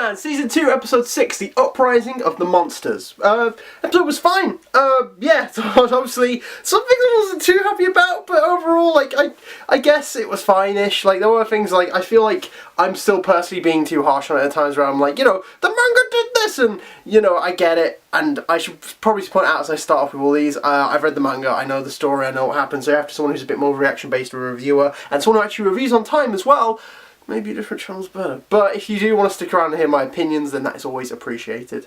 Man, Season 2, Episode 6, The Uprising of the Monsters. Episode was fine. Yeah, obviously, some things I wasn't too happy about, but overall, like, I guess it was fine-ish. Like, there were things, like, I feel like I'm still personally being too harsh on it at times where I'm like, you know, the manga did this, and, you know, I get it, and I should probably point out as I start off with all these, I've read the manga, I know the story, I know what happens, so after someone who's a bit more reaction-based of a reviewer, and someone who actually reviews on time as well, maybe a different channel's better. But if you do want to stick around and hear my opinions, then that is always appreciated.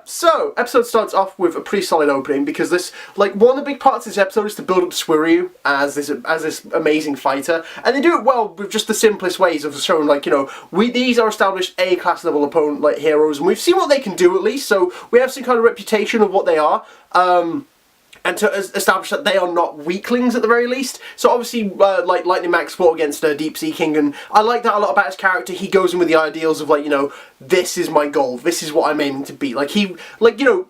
So, episode starts off with a pretty solid opening, because this, like, one of the big parts of this episode is to build up Suiryu as this amazing fighter, and they do it well with just the simplest ways of showing, like, you know, these are established A-class level opponent, like, heroes, and we've seen what they can do at least, so we have some kind of reputation of what they are. And to establish that they are not weaklings at the very least. So obviously, like Lightning Max fought against Deep Sea King, and I like that a lot about his character. He goes in with the ideals of, like, you know, this is my goal, this is what I'm aiming to be. Like, you know,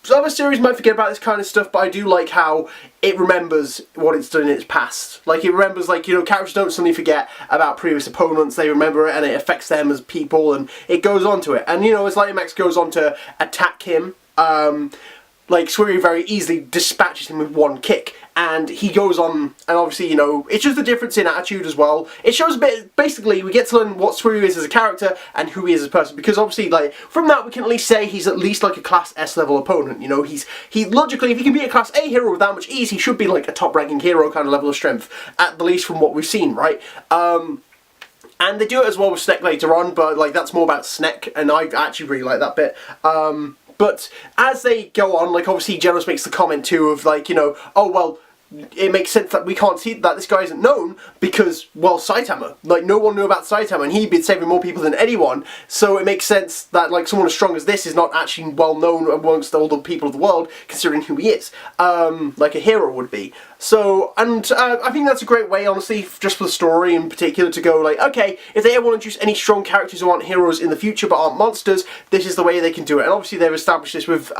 some other series might forget about this kind of stuff, but I do like how it remembers what it's done in its past. Like, it remembers, like, you know, characters don't suddenly forget about previous opponents, they remember it, and it affects them as people, and it goes on to it. And, you know, as Lightning Max goes on to attack him, like, Suiryu very easily dispatches him with one kick, and he goes on, and obviously, you know, it's just a difference in attitude as well. It shows a bit, basically, we get to learn what Suiryu is as a character, and who he is as a person, because obviously, like, from that we can at least say he's at least, like, a Class S level opponent, you know, he logically, if he can be a Class A hero with that much ease, he should be, like, a top-ranking hero kind of level of strength, at the least from what we've seen, right? And they do it as well with Snek later on, but, like, that's more about Snek, and I actually really like that bit. But as they go on, like, obviously Genos makes the comment too of, like, you know, oh, well, it makes sense that we can't see that this guy isn't known because, well, Saitama. Like, no one knew about Saitama, and he'd been saving more people than anyone, so it makes sense that, like, someone as strong as this is not actually well known amongst all the people of the world, considering who he is, like a hero would be. So, and I think that's a great way, honestly, just for the story in particular, to go, like, okay, if they ever want to introduce any strong characters who aren't heroes in the future but aren't monsters, this is the way they can do it. And obviously they've established this with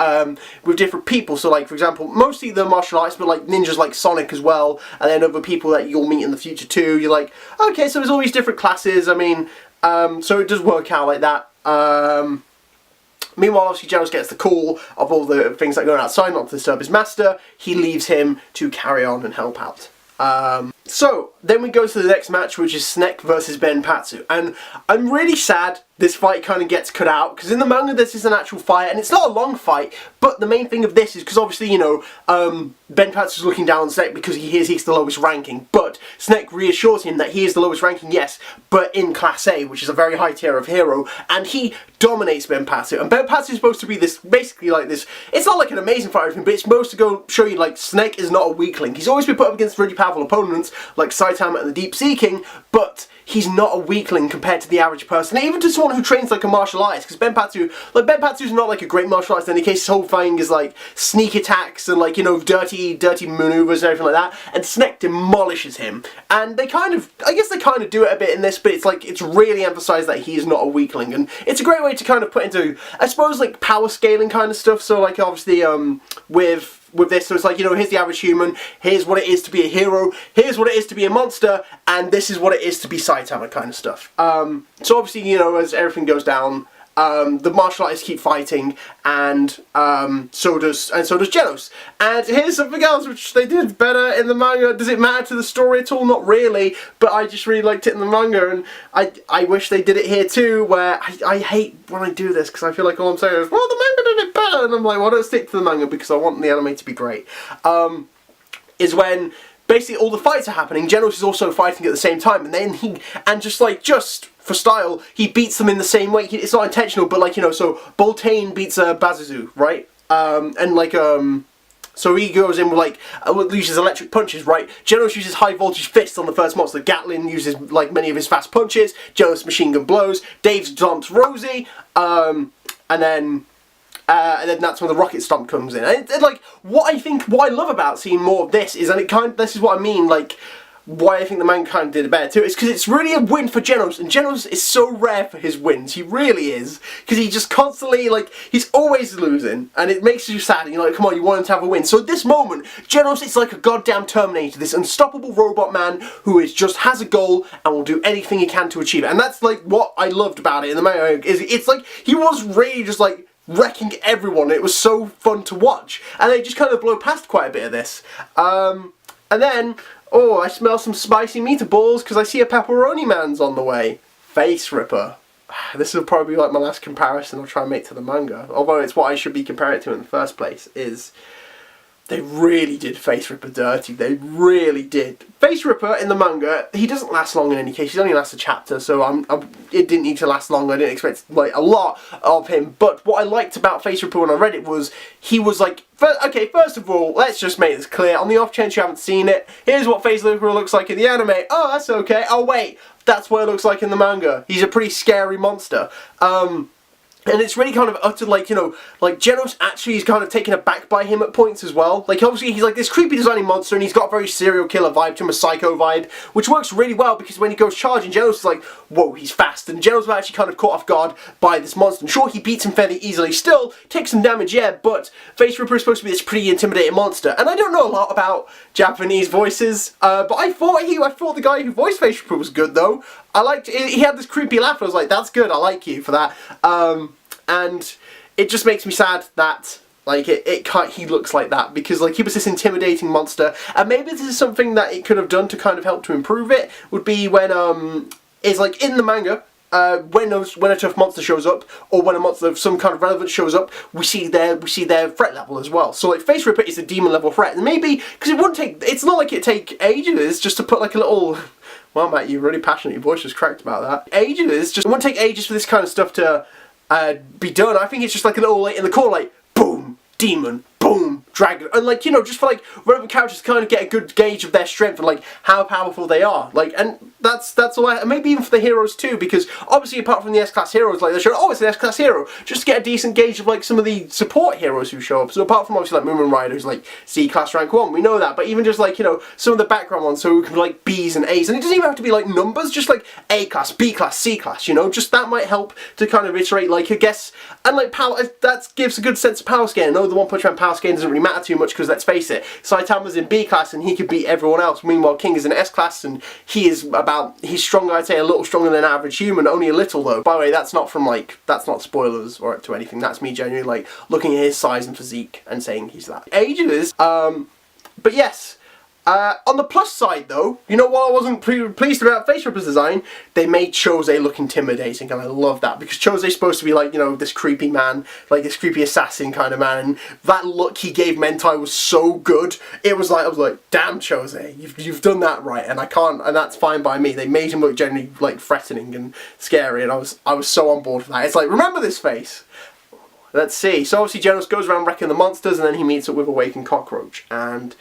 different people, so, like, for example, mostly the martial artists, but, like, ninjas like Sonic as well, and then other people that you'll meet in the future too. You're like, okay, so there's all these different classes, I mean, so it does work out like that. Meanwhile, obviously, Genos gets the call of all the things that are going outside, not to disturb his master. He leaves him to carry on and help out. So, then we go to the next match, which is Snek versus Benpatsu. And I'm really sad this fight kind of gets cut out, because in the manga this is an actual fight, and it's not a long fight, but the main thing of this is, because obviously, you know, Benpatsu's looking down on Snek because he hears he's the lowest ranking, but Snek reassures him that he is the lowest ranking, yes, but in Class A, which is a very high tier of hero, and he dominates Benpatsu, and Benpatsu is supposed to be this, basically like this, it's not like an amazing fight or anything, but it's supposed to go show you, like, Snek is not a weakling. He's always been put up against really powerful opponents, like Saitama and the Deep Sea King, but he's not a weakling compared to the average person, even to someone who trains like a martial artist, because Benpatsu's not like a great martial artist in any case. His whole thing is like sneak attacks and, like, you know, dirty maneuvers and everything like that, and Snek demolishes him, and they kind of, I guess they kind of do it a bit in this, but it's like, it's really emphasised that he is not a weakling, and it's a great way to kind of put into, I suppose, like, power scaling kind of stuff. So, like, obviously, with this, so it's like, you know, here's the average human, here's what it is to be a hero, here's what it is to be a monster, and this is what it is to be Saitama kind of stuff. So obviously, you know, as everything goes down, the martial artists keep fighting, and so does Genos. And here's something else which they did better in the manga. Does it matter to the story at all? Not really, but I just really liked it in the manga, and I wish they did it here too, where I hate when I do this, because I feel like all I'm saying is, well, the manga did it better, and I'm like, well, I don't stick to the manga because I want the anime to be great. Is when basically all the fights are happening, Genos is also fighting at the same time, and then just for style, he beats them in the same way. It's not intentional, but, like, you know, so Boltane beats Bazuzu, right? And, like, so he goes in with, like, uses electric punches, right? Genos uses high voltage fists on the first monster. Gatlin uses, like, many of his fast punches. Genos machine gun blows. Dave stomps Rosie, and then that's when the rocket stomp comes in. And like, what I love about seeing more of this is, and this is what I mean, like, why I think the manga kind of did it better too is because it's really a win for Genos, and Genos is so rare for his wins. He really is, because he just constantly, like, he's always losing, and it makes you sad, and you're like, come on, you want him to have a win. So at this moment, Genos is like a goddamn Terminator, this unstoppable robot man who is just has a goal and will do anything he can to achieve it. And that's like what I loved about it in the manga, is it's like he was really just like wrecking everyone. It was so fun to watch, and they just kind of blow past quite a bit of this. And then, oh, I smell some spicy meatballs because I see a pepperoni man's on the way. Face Ripper. This will probably be like my last comparison I'll try and make to the manga, although it's what I should be comparing it to in the first place, is they really did Face Ripper dirty. They really did. Face Ripper in the manga, he doesn't last long in any case. He only lasts a chapter, so it didn't need to last long. I didn't expect like a lot of him. But what I liked about Face Ripper when I read it was he was like, okay, first of all, let's just make this clear. On the off chance you haven't seen it, here's what Face Ripper looks like in the anime. Oh, that's okay. Oh wait, that's what it looks like in the manga. He's a pretty scary monster. And it's really kind of uttered, like, you know, like, Genos actually is kind of taken aback by him at points as well. Like, obviously, he's like this creepy designing monster, and he's got a very serial killer vibe to him, a psycho vibe, which works really well, because when he goes charging, Genos is like, whoa, he's fast, and Genos is actually kind of caught off guard by this monster. And sure, he beats him fairly easily, still takes some damage, yeah, but Face Ripper is supposed to be this pretty intimidating monster. And I don't know a lot about Japanese voices, but I thought the guy who voiced Face Ripper was good, though. I liked, he had this creepy laugh, I was like, that's good, I like you for that. And it just makes me sad that, like, he looks like that, because, like, he was this intimidating monster, and maybe this is something that it could have done to kind of help to improve it, would be when, is like, in the manga, when a tough monster shows up, or when a monster of some kind of relevance shows up, we see their threat level as well. So, like, Face Ripper is a demon level threat, and maybe, because it's not like it'd take ages just to put, like, a little... Well, Matt, you're really passionate, your voice is cracked about that. Ages, it wouldn't take ages for this kind of stuff to... be done. I think it's just like a little, like, in the core, like, boom, demon, boom, dragon, and, like, you know, just for, like, relevant characters to kind of get a good gauge of their strength and, like, how powerful they are, like, and that's all and maybe even for the heroes too, because obviously apart from the S-class heroes, like, they show, oh, it's an S-class hero, just to get a decent gauge of, like, some of the support heroes who show up. So apart from obviously like Moomin Rider, who's like C-class rank 1, we know that, but even just, like, you know, some of the background ones, so we can be like B's and A's, and it doesn't even have to be like numbers, just like A-class, B-class, C-class, you know, just that might help to kind of iterate, like, I guess, and like power, that gives a good sense of power scaling. No, the One Punch Man power scaling doesn't really matter too much, because let's face it, Saitama's in B-class and he could beat everyone else, meanwhile King is in S-class and he's stronger, I'd say a little stronger than an average human, only a little though. By the way, that's not from, like, that's not spoilers or to anything, that's me genuinely, like, looking at his size and physique and saying he's that. Ages, but yes. On the plus side though, you know what I wasn't pleased about Face Ripper's design? They made Chose look intimidating, and I love that, because Chose's supposed to be, like, you know, this creepy man, like this creepy assassin kind of man, and that look he gave Mentai was so good. It was like, I was like, damn Chose, you've done that right, and and that's fine by me. They made him look genuinely, like, threatening and scary, and I was so on board for that. It's like, remember this face? Let's see. So obviously Genos goes around wrecking the monsters, and then he meets up with Awakened Cockroach, and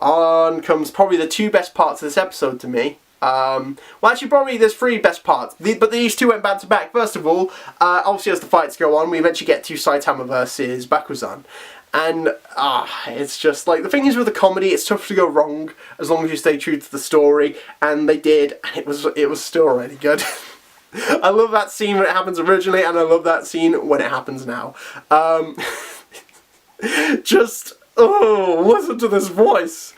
on comes probably the two best parts of this episode to me. Well, actually, probably there's three best parts, but these two went back to back. First of all, obviously as the fights go on, we eventually get to Saitama versus Bakuzan. And, it's just, like, the thing is with the comedy, it's tough to go wrong as long as you stay true to the story, and they did, and it was still really good. I love that scene when it happens originally, and I love that scene when it happens now. Just... oh, listen to this voice.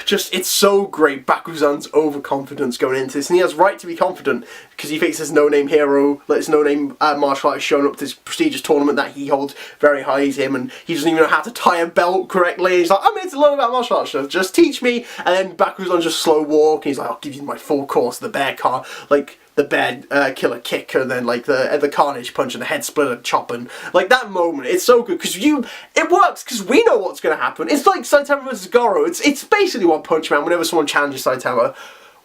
Just, it's so great, Bakuzan's overconfidence going into this, and he has right to be confident, because he thinks this no-name hero, like this no-name martial artist shown up to this prestigious tournament that he holds very highly to him, and he doesn't even know how to tie a belt correctly, and he's like, I'm here to learn about martial arts stuff, just teach me. And then Bakuzan just slow walk, and he's like, I'll give you my full course, the bear car, like, the bear killer kick, and then, like, the carnage punch, and the head splitter chop, and, like, that moment, it's so good, because it works, because we know what's going to happen. It's like Saitama vs. Goro, it's basically One Punch Man whenever someone challenges Saitama.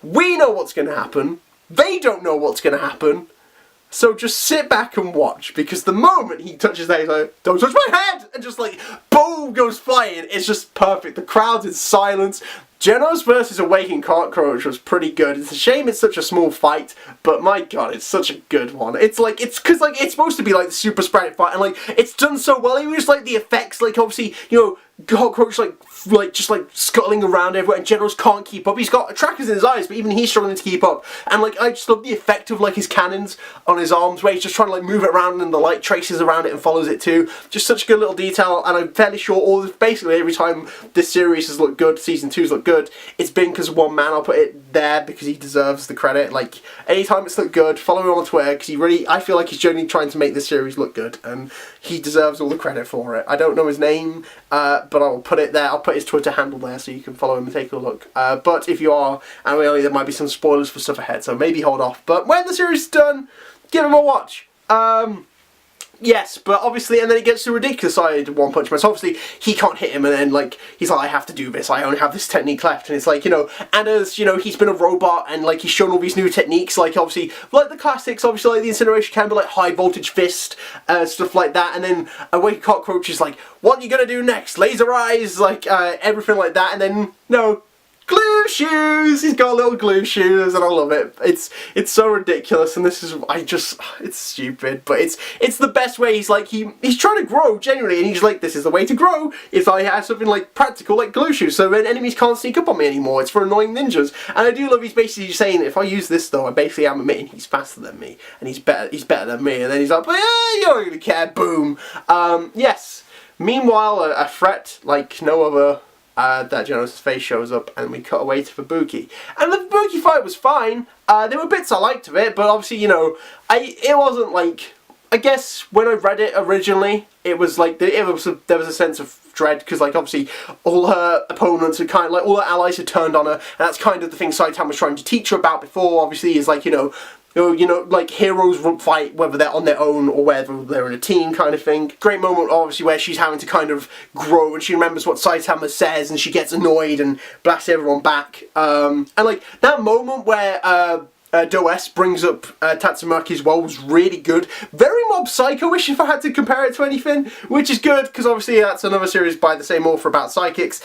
We know what's going to happen, they don't know what's going to happen, so just sit back and watch, because the moment he touches that, he's like, don't touch my head, and just, like, boom, goes flying. It's just perfect. The crowd's in silence, Genos versus Awakened Cockroach was pretty good. It's a shame it's such a small fight, but my god, it's such a good one. It's like, because like, it's supposed to be like the super sporadic fight, and like, it's done so well. Even just like the effects, like obviously, you know, Cockroach like just like scuttling around everywhere, and Genos can't keep up. He's got trackers in his eyes, but even he's struggling to keep up. And like, I just love the effect of like his cannons on his arms, where he's just trying to like move it around, and the light traces around it and follows it too. Just such a good little detail, and I'm fairly sure basically every time this series has looked good, season 2's looked good, it's been because of one man. I'll put it there because he deserves the credit. Like, anytime it's looked good, follow him on Twitter, because I feel like he's genuinely trying to make this series look good, and he deserves all the credit for it. I don't know his name, but I'll put it there. I'll put his Twitter handle there so you can follow him and take a look. But if you are, and really there might be some spoilers for stuff ahead, so maybe hold off. But when the series is done, give him a watch. Yes, but obviously, and then it gets to the ridiculous side of One Punch Man. So obviously, he can't hit him, and then, like, he's like, I have to do this, I only have this technique left. And it's like, you know, and as, you know, he's been a robot, and, like, he's shown all these new techniques, like, obviously, like the classics, obviously, like the Incineration Can, but, like, High Voltage Fist, stuff like that. And then Awakened Cockroach is like, what are you gonna do next? Laser Eyes, like, everything like that. And then, no, glue shoes! He's got little glue shoes, and I love it. It's so ridiculous, and this is, it's stupid, but it's the best way. He's like, he's trying to grow, genuinely, and he's like, this is the way to grow, if I have something like practical, like glue shoes, so then enemies can't sneak up on me anymore. It's for annoying ninjas. And I do love he's basically saying, if I use this though, I basically am admitting he's faster than me, and he's better than me, and then he's like, but yeah, you're not gonna care, boom. Yes. Meanwhile, a threat like no other, that Genos' face shows up, and we cut away to Fubuki. And the Fubuki fight was fine. There were bits I liked of it, but obviously, you know, it wasn't like, I guess when I read it originally, it was like, there was a sense of dread, because like obviously all her opponents had kind of like, all her allies had turned on her, and that's kind of the thing Saitama was trying to teach her about before, obviously, is like, you know, like heroes won't fight whether they're on their own or whether they're in a team kind of thing. Great moment obviously where she's having to kind of grow, and she remembers what Saitama says, and she gets annoyed and blasts everyone back. And like that moment where Does brings up Tatsumaki as well was really good. Very Mob Psycho-ish if I had to compare it to anything, which is good because obviously that's another series by the same author about psychics,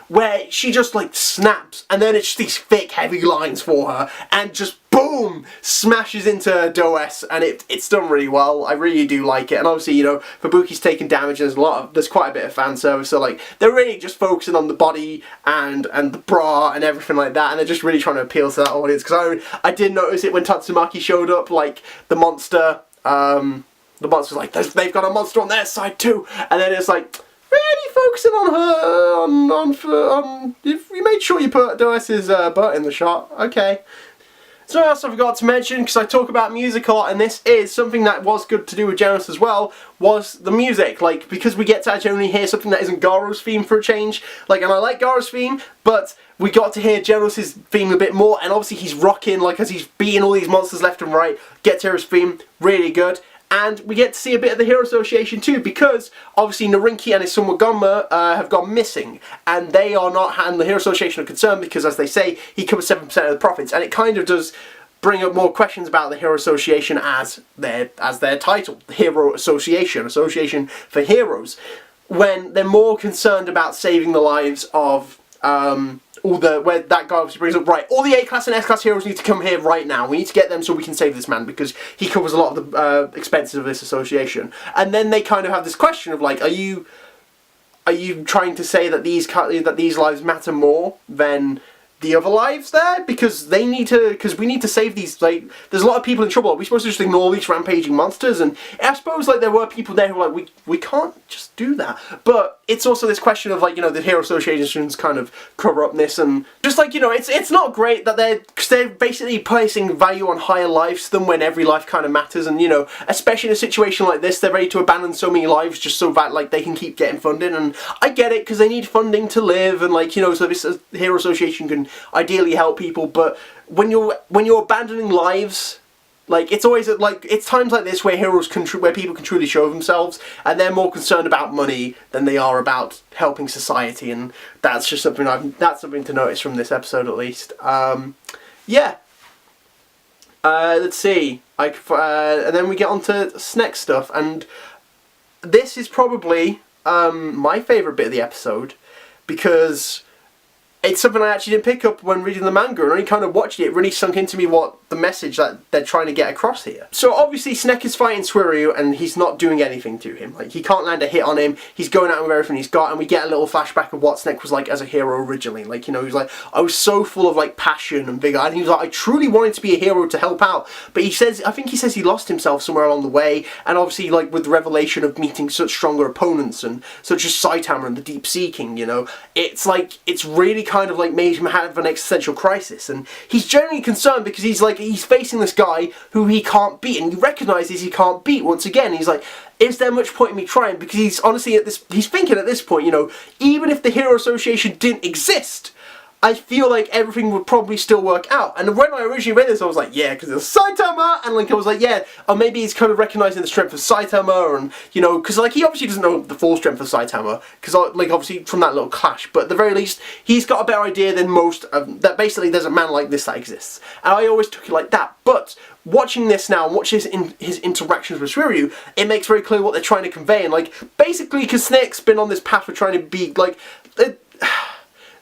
where she just like snaps, and then it's just these thick heavy lines for her, and just boom, smashes into Does, and it's done really well. I really do like it, and obviously, you know, Fubuki's taking damage, and there's quite a bit of fan service, so like they're really just focusing on the body and the bra and everything like that, and they're just really trying to appeal to that audience, because I did notice it when Tatsumaki showed up, like the monster's like, they've got a monster on their side too, and then it's like, really focusing on her, if you made sure you put Does' butt in the shot, okay. Something else I forgot to mention, because I talk about music a lot, and this is something that was good to do with Genos as well, was the music. Like, because we get to actually only hear something that isn't Garo's theme for a change, like, and I like Garo's theme, but we got to hear Genos' theme a bit more, and obviously he's rocking, like, as he's beating all these monsters left and right, get to hear his theme, really good. And we get to see a bit of the Hero Association too, because obviously Narinki and his son Wagoma have gone missing, and they are not, and the Hero Association are concerned because, as they say, he covers 7% of the profits, and it kind of does bring up more questions about the Hero Association as their title, the Hero Association, Association for Heroes, when they're more concerned about saving the lives of where that guy obviously brings up, right, all the A-class and S-class heroes need to come here right now. We need to get them so we can save this man, because he covers a lot of the expenses of this association. And then they kind of have this question of like, are you trying to say that these lives matter more than the other lives there, because we need to save these, like, there's a lot of people in trouble. Are we supposed to just ignore these rampaging monsters? And I suppose like there were people there who were like, we can't just do that. But it's also this question of like, you know, the Hero Association's kind of corruptness, and just like, you know, it's not great that they're basically placing value on higher lives than when every life kind of matters, and you know, especially in a situation like this, they're ready to abandon so many lives just so that like they can keep getting funding. And I get it, because they need funding to live, and like, you know, so this Hero Association can ideally help people, but when you're abandoning lives, like, it's always like, it's times like this where where people can truly show themselves, and they're more concerned about money than they are about helping society, and that's just something that's something to notice from this episode at least. Yeah. Let's see. And then we get on to Snek stuff, and this is probably my favourite bit of the episode, because it's something I actually didn't pick up when reading the manga, and only kind of watching it really sunk into me what the message that they're trying to get across here. So obviously Snek is fighting Suiryu and he's not doing anything to him. Like, he can't land a hit on him, he's going at him with everything he's got, and we get a little flashback of what Snek was like as a hero originally. Like, you know, he's like, I was so full of like passion and vigor, and he was like, I truly wanted to be a hero to help out, but he says, I think he says he lost himself somewhere along the way, and obviously like with the revelation of meeting such stronger opponents and such as Saitama and the Deep Sea King, you know, it's like, it's really kind of like made him have an existential crisis, and he's genuinely concerned because he's like, he's facing this guy who he can't beat, and he recognises he can't beat once again. He's like, is there much point in me trying? Because he's honestly he's thinking at this point, you know, even if the Hero Association didn't exist, I feel like everything would probably still work out. And when I originally read this, I was like, yeah, because it's Saitama, and like I was like, yeah, or maybe he's kind of recognising the strength of Saitama, and you know, because like he obviously doesn't know the full strength of Saitama, because like obviously from that little clash, but at the very least, he's got a better idea than most of that. Basically, there's a man like this that exists, and I always took it like that. But watching this now and watching his interactions with Suiryu, it makes very clear what they're trying to convey, and like basically, because Snek's been on this path of trying to be like.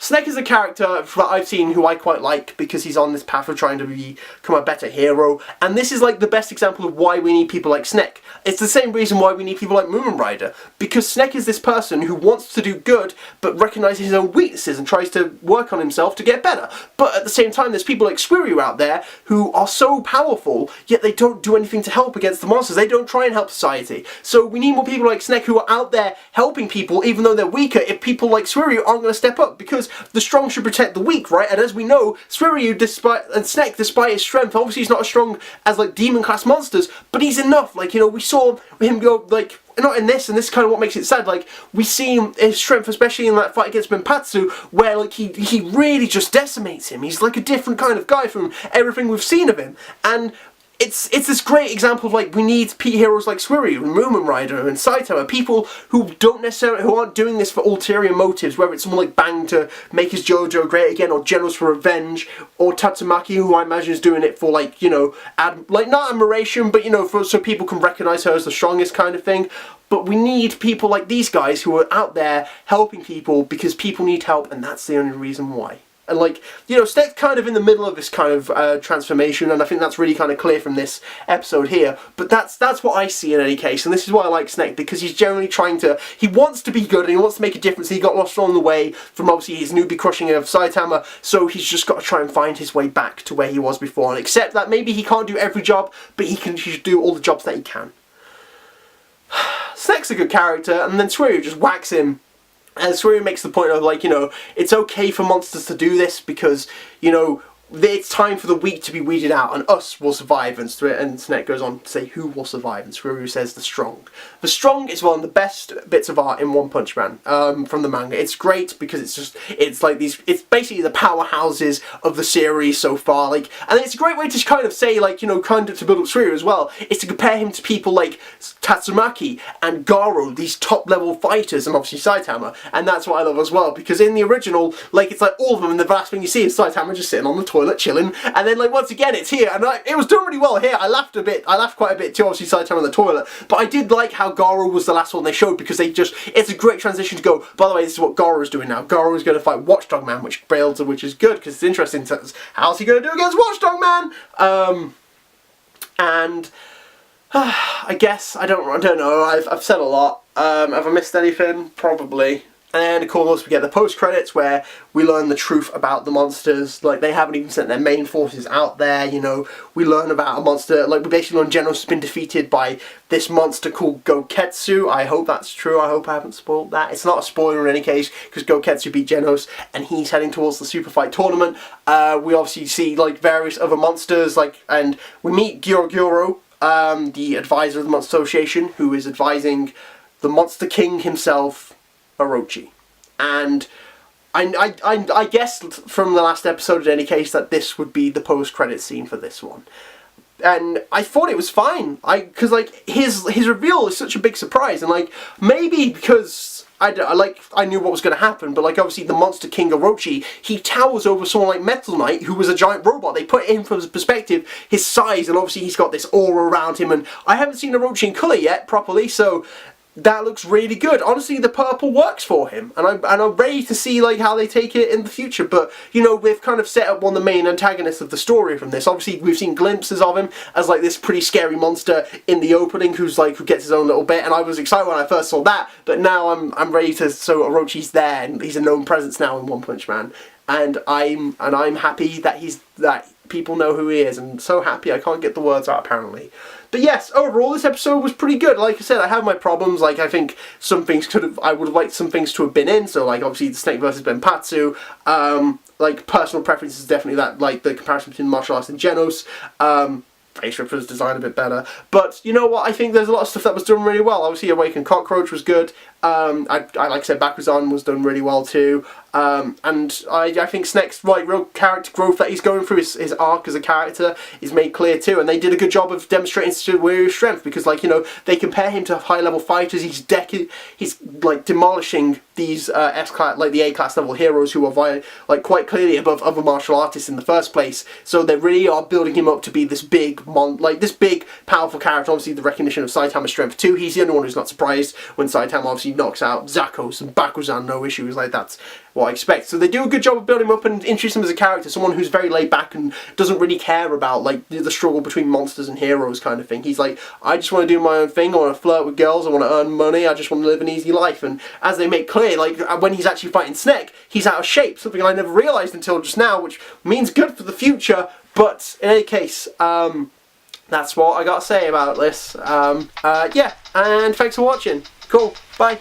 Snek is a character that I've seen who I quite like because he's on this path of trying to become a better hero, and this is like the best example of why we need people like Snek. It's the same reason why we need people like Moomin Rider, because Snek is this person who wants to do good but recognises his own weaknesses and tries to work on himself to get better. But at the same time, there's people like Suiryu out there who are so powerful, yet they don't do anything to help against the monsters. They don't try and help society. So we need more people like Snek who are out there helping people even though they're weaker, if people like Suiryu aren't going to step up, because the strong should protect the weak, right? And as we know, Suiryu, Snek, despite his strength, obviously he's not as strong as like demon class monsters, but he's enough. Like, you know, we saw him go, like, not in this, and this is kind of what makes it sad, like, we see his strength, especially in that fight against Menpatsu, where, like, he really just decimates him. He's, like, a different kind of guy from everything we've seen of him, and it's this great example of, like, we need heroes like Suiryu and Moomin Rider and Saitama, people who aren't doing this for ulterior motives, whether it's someone like Bang to make his JoJo great again, or Genos for revenge, or Tatsumaki, who I imagine is doing it for, like, you know, not admiration, but, you know, so people can recognise her as the strongest kind of thing. But we need people like these guys who are out there helping people because people need help, and that's the only reason why. And like, you know, Snek's kind of in the middle of this kind of transformation, and I think that's really kind of clear from this episode here. But that's what I see in any case, and this is why I like Snek, because he's generally he wants to be good, and he wants to make a difference. He got lost along the way from obviously his newbie crushing of Saitama, so he's just got to try and find his way back to where he was before, and accept that maybe he can't do every job, but he should do all the jobs that he can. Snek's a good character, and then Suiryu just whacks him. And Suiryu makes the point of, like, you know, it's okay for monsters to do this because, you know, it's time for the weak to be weeded out and us will survive. And Snek goes on to say who will survive, and Suiryu says the strong. The strong is one of the best bits of art in One Punch Man from the manga. It's great because it's like it's basically the powerhouses of the series so far. Like, and it's a great way to kind of say, like, you know, kind of to build up Suiryu as well, is to compare him to people like Tatsumaki and Garo, these top level fighters, and obviously Saitama. And that's what I love as well, because in the original, like, it's like all of them, and the last thing you see is Saitama just sitting on the toilet chilling, and then like once again it's here, and it was done really well here. I laughed quite a bit too, obviously Saitama on the toilet, but I did like how Garo was the last one they showed, because it's a great transition to go, by the way, this is what Garo is doing now. Garo is going to fight Watchdog Man, which is good, because it's interesting how's he going to do against Watchdog Man? And I guess I don't know, I've said a lot. Have I missed anything? Probably. And of course we get the post-credits where we learn the truth about the monsters. Like, they haven't even sent their main forces out there, you know. We learn about a monster, like, we basically learn Genos has been defeated by this monster called Goketsu. I hope that's true, I hope I haven't spoiled that. It's not a spoiler in any case, because Goketsu beat Genos, and he's heading towards the Super Fight tournament. We obviously see, like, various other monsters, like, and we meet Gyoro, the advisor of the Monster Association, who is advising the Monster King himself, Orochi. And I guessed from the last episode in any case that this would be the post-credit scene for this one. And I thought it was fine. Because like his reveal is such a big surprise, and like maybe because I knew what was going to happen, but like obviously the Monster King Orochi, he towers over someone like Metal Knight, who was a giant robot. They put it in from his perspective, his size, and obviously he's got this aura around him, and I haven't seen Orochi in colour yet properly, so that looks really good. Honestly, the purple works for him, and I'm ready to see like how they take it in the future. But you know, we've kind of set up one of the main antagonists of the story from this. Obviously, we've seen glimpses of him as like this pretty scary monster in the opening, who gets his own little bit, and I was excited when I first saw that. But now I'm ready to. So Orochi's there, and he's a known presence now in One Punch Man, and I'm happy that people know who he is, and so happy I can't get the words out apparently. But yes, overall this episode was pretty good. Like I said, I have my problems. Like I think some things I would have liked some things to have been in. So like obviously the Snek versus Benpatsu. Like personal preference is definitely that, like the comparison between martial arts and Genos. Face Ripper's design a bit better. But you know what, I think there's a lot of stuff that was done really well. Obviously Awakened Cockroach was good. I like I said, Bakuzan was done really well too. And I think Snek's real character growth that he's going through, his arc as a character is made clear too, and they did a good job of demonstrating Suiryu's strength, because like, you know, they compare him to high level fighters. He's like demolishing these S-class, like the A-class level heroes who are quite clearly above other martial artists in the first place. So they really are building him up to be this big this big powerful character. Obviously the recognition of Saitama's strength too. He's the only one who's not surprised when Saitama obviously knocks out Zakos and Bakuzan, no issues. Like that's what I expect. So they do a good job of building him up and introduce him as a character, someone who's very laid back and doesn't really care about like the struggle between monsters and heroes kind of thing. He's like, I just want to do my own thing, I want to flirt with girls, I want to earn money, I just want to live an easy life. And as they make clear, like when he's actually fighting Snek, he's out of shape, something I never realised until just now, which means good for the future. But in any case, that's what I got to say about this. Yeah, and thanks for watching. Cool, bye.